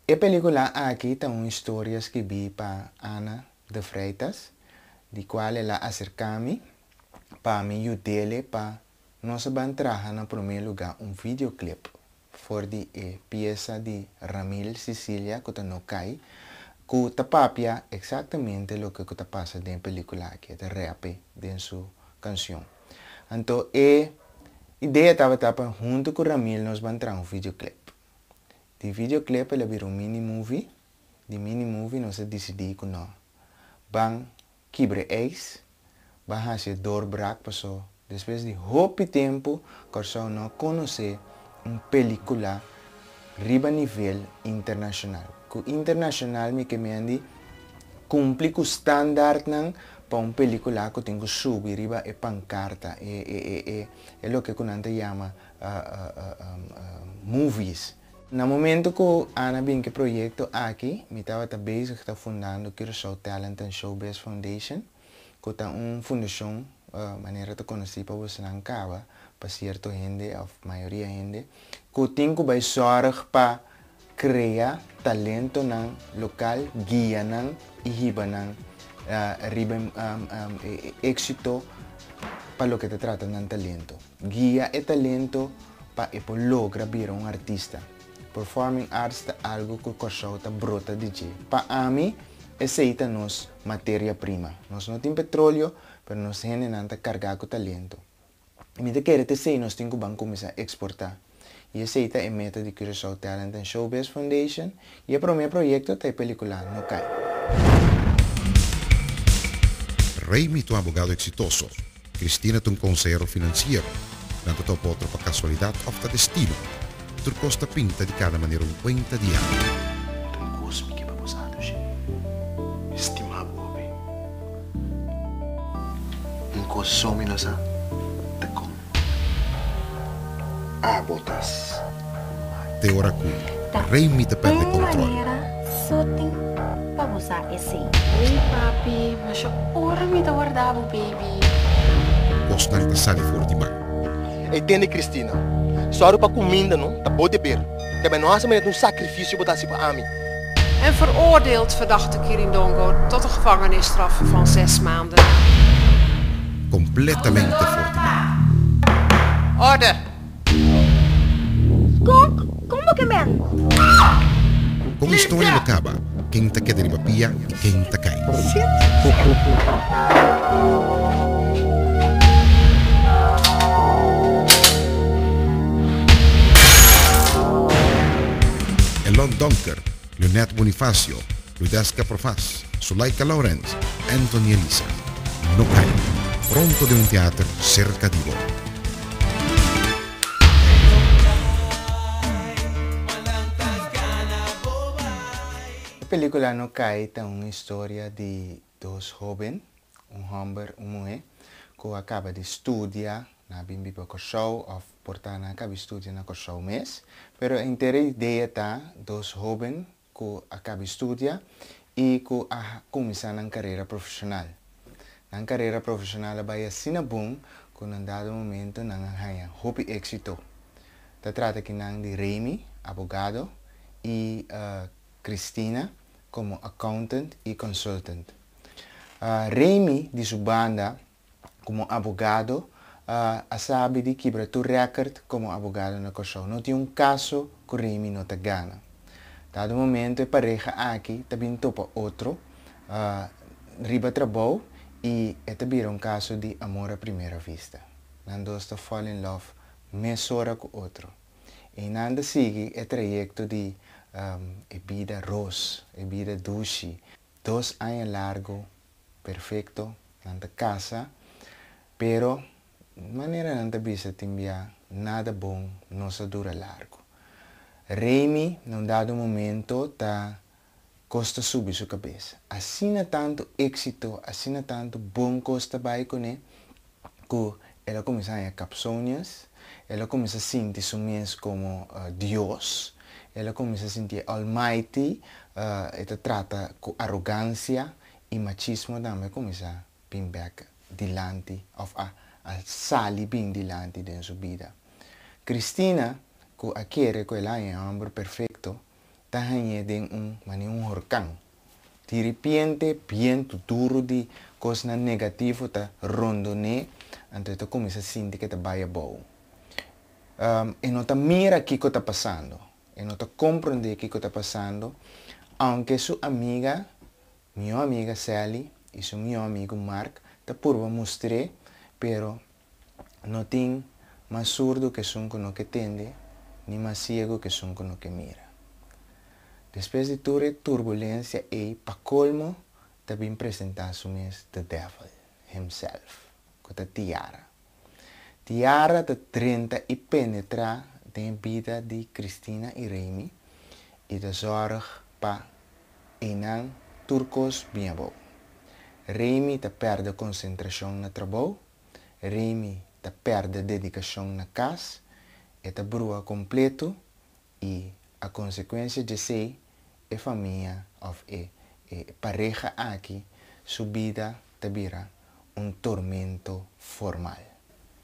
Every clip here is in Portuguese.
A película aqui está uma história que vi para Ana de Freitas, de qual ela acerca-me para me ajudar para nós vamos trabalhar no primeiro lugar videoclip for de peça de Ramil Cecilia que não cai que está papia exatamente o que está passando dentro da película aqui, de rap dentro sua canção. Então, a ideia estava junto com Ramil nós vamos trabalhar videoclip. De videoclip ele virou mini movie. De mini movie nós decidimos que nós vamos quebrar eis, vamos fazer doorbraak para depois de muito tempo que nós conhecer uma película riba nível internacional. Que internacional me que me cumpre com o standard para uma película que tem que subir riba e pancarta é o que a gente chama movies. No momento que Ana vem que projeto aqui, me estava bezig está fundando Curaçao Talent and Showbiz Foundation, que é uma fundação maneira de conhecer para você não acaba para certa gente, ou maioria gente, que tem que vai sorrir para criar talento no local, guia e riba êxito para o que te trata de talento. Guia e talento para lograr ser um artista. Performing arts é algo que o Curaçao brota de jeito. Para mim, essa é nossa matéria-prima. Nós não temos petróleo, mas nós temos que carregar com talento. E me quer dizer, nós temos que começar a exportar. E essa é a meta de Curaçao Talent and Showbiz Foundation. E o meu projeto é a película No Cai. Raimi é um advogado exitoso. Cristina é um conselheiro financeiro. Tanto tu potro para casualidade ou para destino. Tu costa pinta de cada maneira um quenta de ano. Tu gosto que vai passar do jeito. Estimar bobe. Some nasa. Te com. Botas. Te ora cu. Raimi te perde controle. Só tem para usar esse. Oi, papi, mas ora me guardava, baby. Costar te sali fuori di mano. E entende, Cristina? Só para comida, não? Tá bom de beber. Também não acha um sacrifício botar assim para mim. En veroordeeld verdachte Kirindongo tot een gevangenisstraf van 6 maanden. Completamente fuori di mano. Orde! Como que men? Com história não acaba. Quem te queda riba pia e quem te cai. Elon Donker, Leonette Bonifacio, Ludesca Profas, Suleika Lawrence, Anthony Elisa. No cai. Pronto de un teatro cerca di voi. A película No Cai é uma história de dois jovens, homem e uma mulher, que acaba de estudar na Bimbi Curaçao, ou portanto acaba de estudar na Curaçao mês, mas a inteira ideia está dois jovens que acabam de estudar e que começam na carreira profissional. Na carreira profissional vai assim bom que em dado momento não ganha muito êxito. Se trata aqui de Raimi, advogado, e Cristina como accountant e consultant. Raimi, de sua banda, como advogado, sabe de quebrar o recorde como advogado na Curaçao. Não tem caso que Raimi não te gana. Dado momento, a pareja aqui também topa outro, riba trabalho, e é caso de amor à primeira vista. Nando está fall in love, mais hora que outro. E nanda sigue o trajeto de vida rose, vida dulce. 2 anos largo, perfeito, nanda casa, pero maneira nanda bisa timbia nada bom, não se dura largo. Raimi, num dado momento, costa subir sua cabeça. Assim tanto êxito, assim tanto bom costa vai com ele, que ela começa a capções, ela começa a sentir su mês como Deus, ela começa a sentir Almighty, ela trata com arrogância e machismo também começa a vir back dilante, ou a salir bem dilante de sua vida. Cristina, que quer que ela é um homem perfeito, tahanye den mani horkang. De repente, bien tuturo di coisa negativo ta rondone, então tu começa a sentir que tá baia bom. E não tá mira o que está passando. E não tá compreender o que está passando. Aunque sua amiga, minha amiga Sally, e seu meu amigo Mark, tá por mostrar, pero não tem mais surdo que som que não que tende, nem mais cego que som que não que mira. Depois de toda turbulência, para colmo, também apresentar-se the devil himself, com a Tiara. Tiara de 30 e penetra na vida de Cristina e Remy e de zorg para enang turcos bem bom. Remy te perde concentração no trabalho, Remy te perde dedicação na casa, e te brua completo e a consequência de ser a família of pareja aqui, sua vida te vira tormento formal.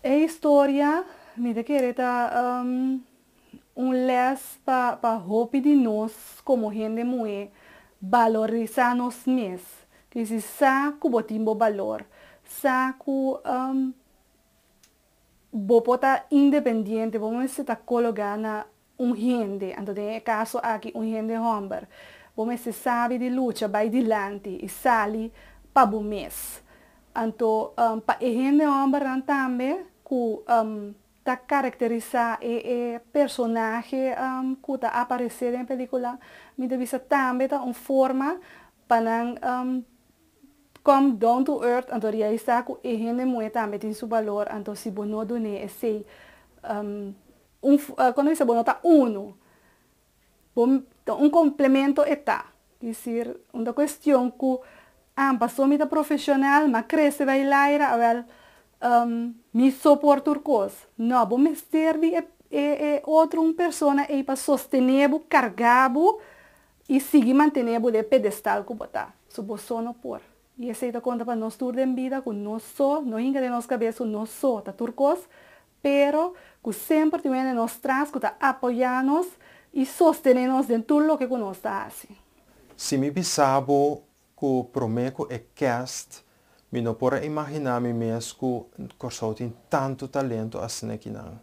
A história me quer les para hopi de nós como gente mulher valorizar nos mesmos, que se saco botimbo valor, saco bopota independente, vamos se ta colocar na gente, então tem caso aqui gente homem, vamos se sabe de luta, vai dilante e sali para o mês. Então, para gente homem também que ta caracterizar o personagem que ta aparecer em película, me deve ser também uma forma para come down to earth, então realizar que a gente mulher também tem seu valor, então se você não done esse quando você não tá complemento está, quer dizer, uma questão que passou me profissional, mas cresce vai lá, me suportar coisas. Não, vou me servir outra pessoa para sostener, carregar e seguir mantendo o pedestal que botar. Se você não pôr. E essa é a conta para nós tudo em vida, que nós só, não inga de nossa cabeça, nós só, tá turcos, pero que sempre tem nos trás, que tá apoiando-nos e sostener-nos em tudo o que nós está fazendo. Se me pensava que prometo é cast, me não pode imaginar me mesmo que Corsou tem tanto talento assim aqui não.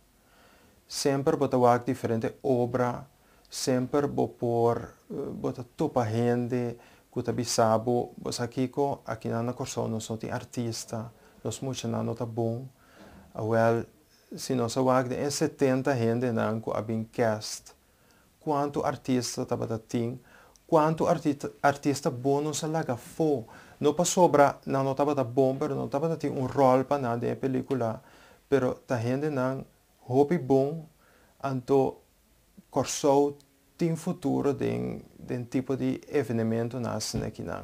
Sempre botar diferente obra, sempre botar topa gente, que tá bisabo, você aqui na Corsou nós somos artista, nós muito não tá bom. Well, se nós wag de 70 gente não que abin cast, quanto artista tá bata ting, quanto artista bom não se laga fo. Não para sobra, não tá bata bom, pero não tá bata ting rol para nada em película, pero tá gente não hobby bom, anto Corsou tem futuro den tipo de evento nasce aqui não.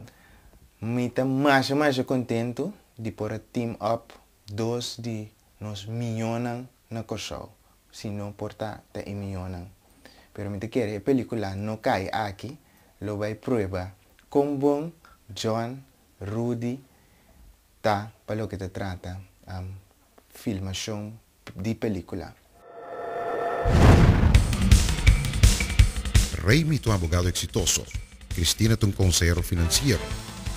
Me tá mais contento de pôr a team up dos de nos milhões na Corsou, se não porta tá em milhões. Pero me te quer a película não cai aqui, lo vai provar com bom John Rudy tá para lo que te trata filmação de película. Remy, tu abogado exitoso. Cristina, tu consejero financiero.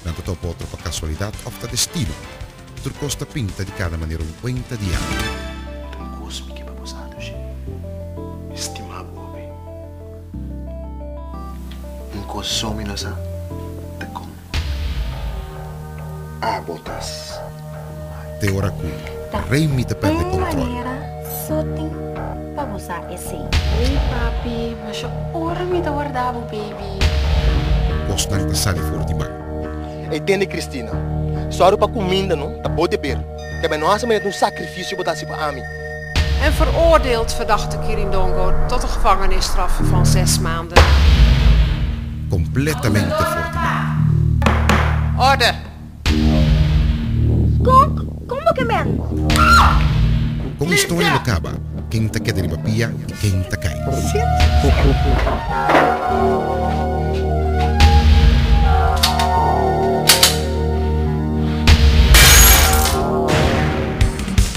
Tanto topo outra para casualidade of destino. Tu costa pinta de cada maneira cuenta di anno. Tem gosto que para passar, estimar bobe. Coisa me nossa, te com. Botas. Te ora qui. Remy te perde controle. Só tem para usar esse. Hey papi, mas ora me da guardavo baby. Costa te sale fuori di mano. Entende, Cristina? Só para comida, não? Tá bom de beber. Que bem nós met sacrifício botar se para mim. En veroordeeld verdachte Kirindongo tot een gevangenisstraf van 6 maanden. Completamente fuori di mano. Orde! Como que men? Con storia lo acaba. Quem te queda de papia, quem te cai.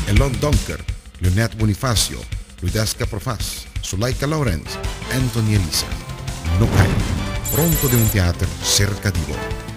Elon Donker, Leonette Bonifacio, Luidesca Profas, Sulaika Lawrence, Anthony Elisa, No Cairo, pronto de un teatro cerca di voi.